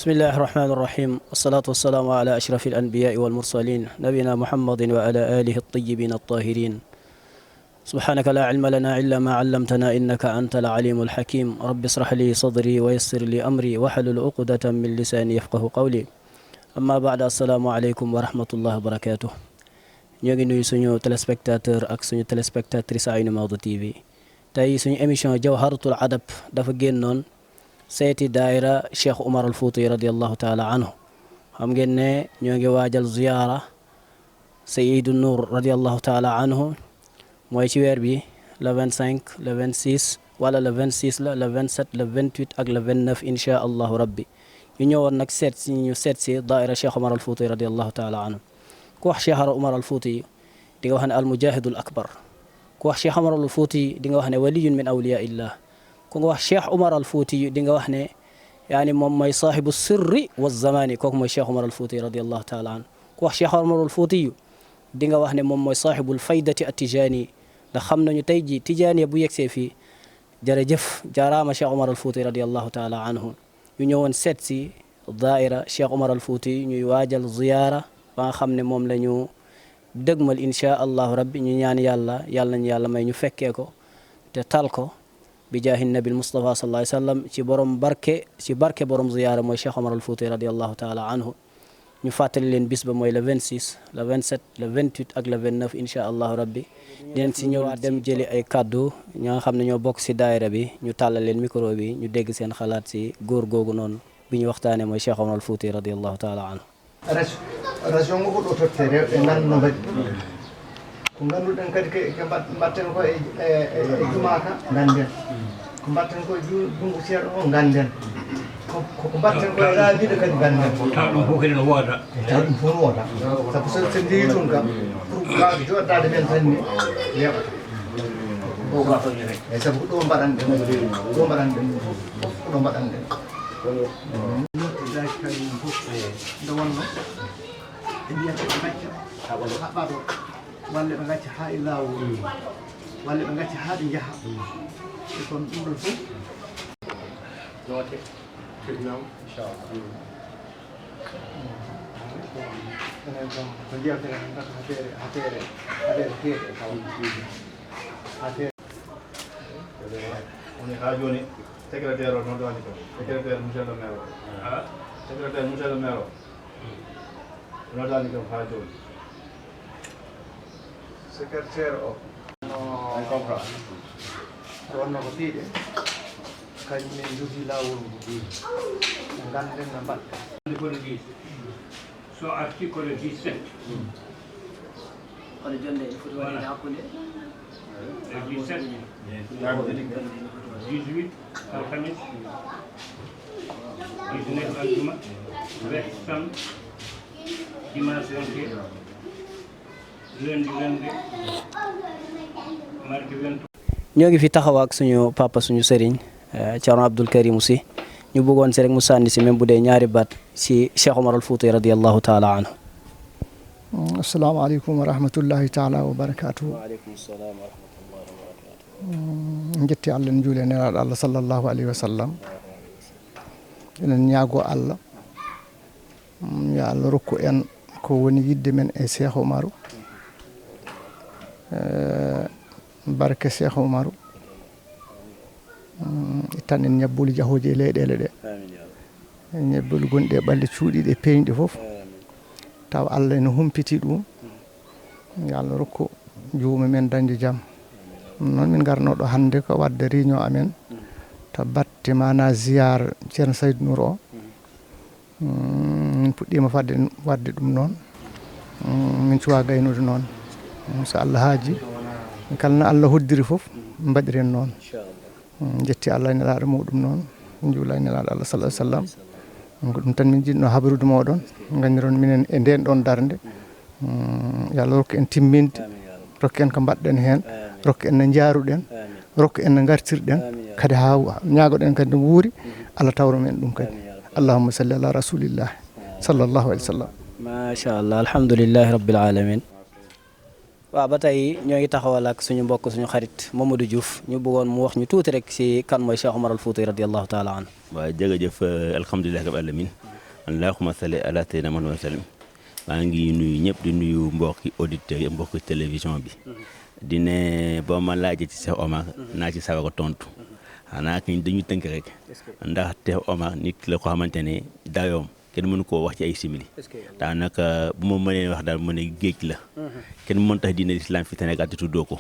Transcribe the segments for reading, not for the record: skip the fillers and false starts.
بسم الله الرحمن الرحيم والصلاة والسلام على أشرف الأنبياء والمرسلين نبينا محمد وعلى آله الطيبين الطاهرين سبحانك لا علم لنا إلا ما علمتنا إنك أنت العليم الحكيم رب اشرح لي صدري ويسر لي أمري واحلل عقدة من لساني يفقه قولي أما بعد السلام عليكم ورحمة الله وبركاته ñoo ngi nuyu suñu téléspectateur ak suñu téléspectatrice Aynu Maodo TV tey suñu émission Jawharatul Adab dafa génnoon seeti daayira Cheikh Omar al Fouti radiallahu taala anhu xam ngeen ne ñoo ngi waajal ziyaara Seydou Nour radiallahu taala anhu mooy ci weer bi le 25 le 26 wala le 26 la le 27 le 28 ak le 29 inchaa allahu rabbi ñu ñëwoon nag seet si daayira Cheikh Omar al Fouti radiallahu taala anhu ku wax Cheikh Omar al Fouti di nga wax ne al mujahidul akbar ku wax Cheikh Omar al Fouti di nga wax ne waliyun min awliya illah ku nga wax Cheikh Omar al Fouti di nga wax ne yaani moom mooy saahibu sirri wa zamani kooku mooy Cheikh Omar al Fouti radiallahu taala anhu ku wax Cheikh Omar al Fouti di nga wax ne moom mooy saahibul faydati attijaani ndax xam nañu tey ji tijaaniya bu yegsee fii jërëjëf jaaraama Cheikh Omar al Fouti radiallahu taala anhu ñu ñëwoon seet si daaira Cheikh Omar al Fouti ñuy waajal ziyaara ba nga xam ne moom la ñu dëgmal inchaa allahu rabbi ñu ñaan yàlla nañu yàlla may ñu fekkee ko te tal ko bi jaahi nabil Mustafa sallallahu alayhi wa sallam ci barke borom ziyaara mooy Cheikh Omar al Fouti radiallahu taala anhu ñu fàttali leen bis ba mooy le 26 le 27 le 28 ak le 29 inchaa allahu rabbi dinañ si ñëwaat dem jëli ay kaddu ña nga xam ne ñoo bokk si daayira bi ñu tàllal leen micro bi ñu dégg seen xalaat si góor googu noonu bi ñu waxtaanee mooy Cheikh Omar al Fouti radiallahu taala anhu région ngo ɗo tottere ɓe ngannduno mbaɗi ko ngannduɗen kadi ke mbatten ko e jumaka ngannden ko mbatten ko e junngo seeɗa o ngannden ko mbatten ko e laabiɗo kadi ngannden taw ɗum fof kadi no wooda taw ɗum fof no wooda sabu so ndeyi toon kam pour wawde joɗɗade men tan ni weeɓata eyi sabu ko ɗo mbaɗan ɗen fof ko ɗo mbaɗan ɗen nottidaaki kadi ɗum fof nde wonno e mbiyata ɓe gacca haɓɓa ɗo walla ɓe gacca haa e laawol walla ɓe gacca haa ɓe njaha e kono ɗum ɗon fof noote tribunal inchallah enen kam ko jewtere gata hatere keeɗe taw hatere on est ha joni secrétaire o noon woni ko secrétaire monsieur le maire secrétaire monsieur le maire o nodani kam ha joni secrétaire o no comprend wonno ko piiɗe kañum min jogii laawol ngu ngannden no mbaɗɗen ko le 10 so arti ko le 17 kono jonde en foti waɗede hakkunde le 17 18 alhamis 19 aljuma wet samedi dimanche wonte lundi wonde mardi wonte ñoo ngi fi taxaw ak suñu papa suñu sëriñ Thierno Abdoul Karim Sy ñu bëggoon si rek mu sànni si même bu dee ñaari baat si Cheikh Omar al Fouti radiallahu taala anhu. asalaamaaleykum wa rahmatullahi taala wa barakatuhu. waaleykum salaam wa rahmatullahi wa barakatuhu. njetti Allah en juule nelaɗo Allah sallllahu alayhi wa sallam enen ñaago Allah yo Allah rokku en ko woni yidde men e Cheikh Omaru barke Cheikh Omaru tan en ñabbuli jahooji e leyɗele ɗe ñabbuli gonɗi e ɓalli cuuɗiɗe e peeñɗe fof taw Allah ene humpiti ɗum yo Allah rokku juuma men dañde jaam noon min garno ɗo hannde ko wadde réunion amen to batte mana ziyare ceerno Saydou Nour o min puɗɗima wadde ɗum noon min cuwa gaynude noon so Allah haaji kala no Allah hoddiri fof mbaɗiren noon jetti Allah e nelaɗo muɗum noon juula e nelaɗo Allah sallallahu alaihi wasallam ko ɗum tan min jiɗno habarude moɗon gandiron minen e nden ɗon darde yo Allah rokku en timminde rokku en ko mbaɗɗen hen rokku en no jaaruɗen rokku en no gartirɗen kadi ha ñaagoɗen kadi no wuuri Allah tawro men ɗum kadi allahumma salli ala rasulillah sallallahu alaihi wasallam ma sha Allah alhamdulillahi rabbil alamin waaw ba tey ñoo ngi taxawal ak suñu mbokk suñu xarit Mamadou Diouf ñu bëggoon mu wax ñu tuuti rek si kan mooy Cheikh Omar al Fouti radiyallahu taala anhu. waaw jërëjëf alhamdulilah rabbil alamin allahumma salli ala sayyidina Muhammad wa sallim. maa ngi nuyu ñëpp di nuyu mbokki auditeurs yi mbokki télévision bi. di ne boo ma laajee ci Cheikh Omar naa ci sawar a tontu. xanaa ki dañu tënk rek. ndax Cheikh Omar nit la ko xamante ne dayoom kenn mënu koo wax ci ay simili. daanaka bu ma mënee wax daal mu ne géej la. kenn mën tax diine islam fi Sénégal di tuddoo ko.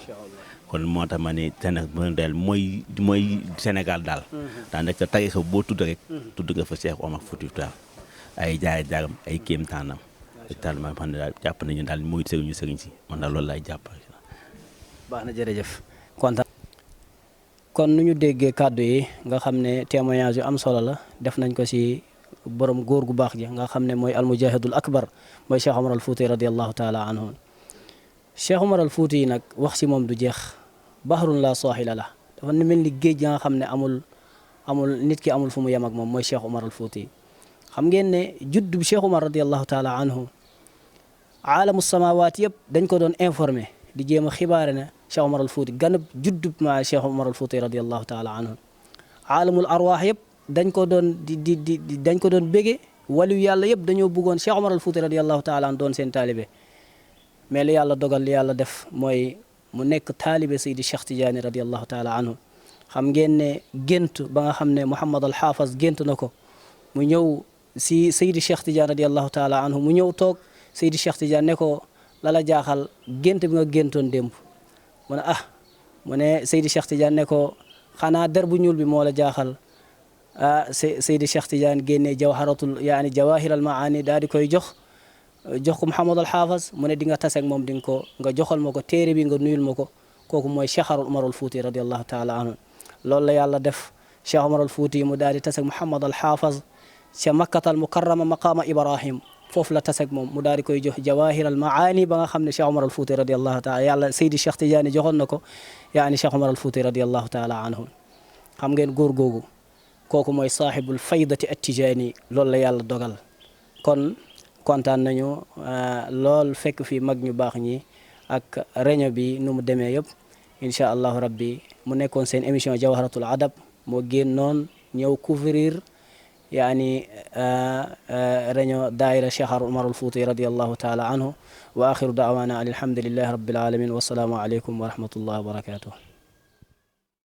kon moo tax ma ne Sénégal mooy Sénégal daal. daanaka tarixa boo tudd rek. tudd nga fa Cheikh Omar Foutiyou Tall ay jaaram ay kéemtaanam. taal ma xam ne daal jàpp nañu daal mooy sëriñ si man daal loolu laay jàpp. baax na jërëjëf kontaan. kon nu ñu déggee kàddu yi nga xam ne témoignage yu am solo la def nañ ko si borom góor gu baax ji nga xam ne mooy almujahidul akbar mooy Cheikh Omar al Fouti radiallahu taala anhu. Cheikh Omar al Fouti yi nag wax si moom du jeex. bahrun la saaxila la dafa mel ni géej nga xam ne amul nit ki amul fu mu yem ak moom mooy Cheikh Omar al Fouti. xam ngeen ne judd bi Cheikh Omar radiallahu taala anhu aalamu samawaat yëpp dañ ko doon informé di jéem a xibaare ne Cheikh Omar al Fouti ganab juddub ma Cheikh Omar al Fouti radiallahu taala anhu. aalamul arwaax yëpp dañ ko doon dañ ko doon bége waliyu yàlla yëpp dañoo bëggoon Cheikh Omar al Fouti radiallahu taala anhu doon seen taalibe. mais li yàlla dogal li yàlla def mooy mu nekk taalibe Seydi Cheikh Tidiane radiallahu taala anhu. xam ngeen ne gént ba nga xam ne Mouhamad al Haafaz gént na ko mu ñëw si Seydi Cheikh Tidiane radiallahu taala anhu mu ñëw toog Seydi Cheikh Tidiane ne ko lala jaaxal gént bi nga géntoon démb mu ne mu ne Seydi Cheikh Tidiane ne ko xanaa der bu ñuul bi moo la jaaxal Seydi Cheikh Tidiane génnee jawahir al maani daal di koy jox ko Mouhamad al Haafaz mu ne di nga taseeg moom di nga joxal ma ko téere bi nga nuyul ma ko kooku mooy Cheikh Omar al Fouti radiallahu taala anhu. loolu la yàlla def Cheikh Omar al Fouti mu daal di taseeg Mouhamad al Haafaz ca makkatal mukarrama maqaama Ibrahim foofu la taseeg moom mu daal di koy jox jawahir al maani ba nga xam ne Cheikh Omar al Fouti radiallahu taala yàlla Seydi Cheikh Tidiane joxoon na ko Cheikh Omar al Fouti radiallahu taala anhu. xam ngeen góor googu kooku mooy saaxibul faydati attijaani loolu la yàlla dogal. kon kontaan nañu lool fekk fi mag ñu baax ñi ak réunion bi nu mu demee yëpp incha allahu rabbi mu nekkoon seen émission jawharatul adab moo génnoon ñëw couvrir réunion daayira Cheikh Omar al Fouti radiallahu taala anhu wa axiru daawana an alhamdulillahi rabbil alamin wa salaamu aleykum wa rahmatullahi wa barakatuh.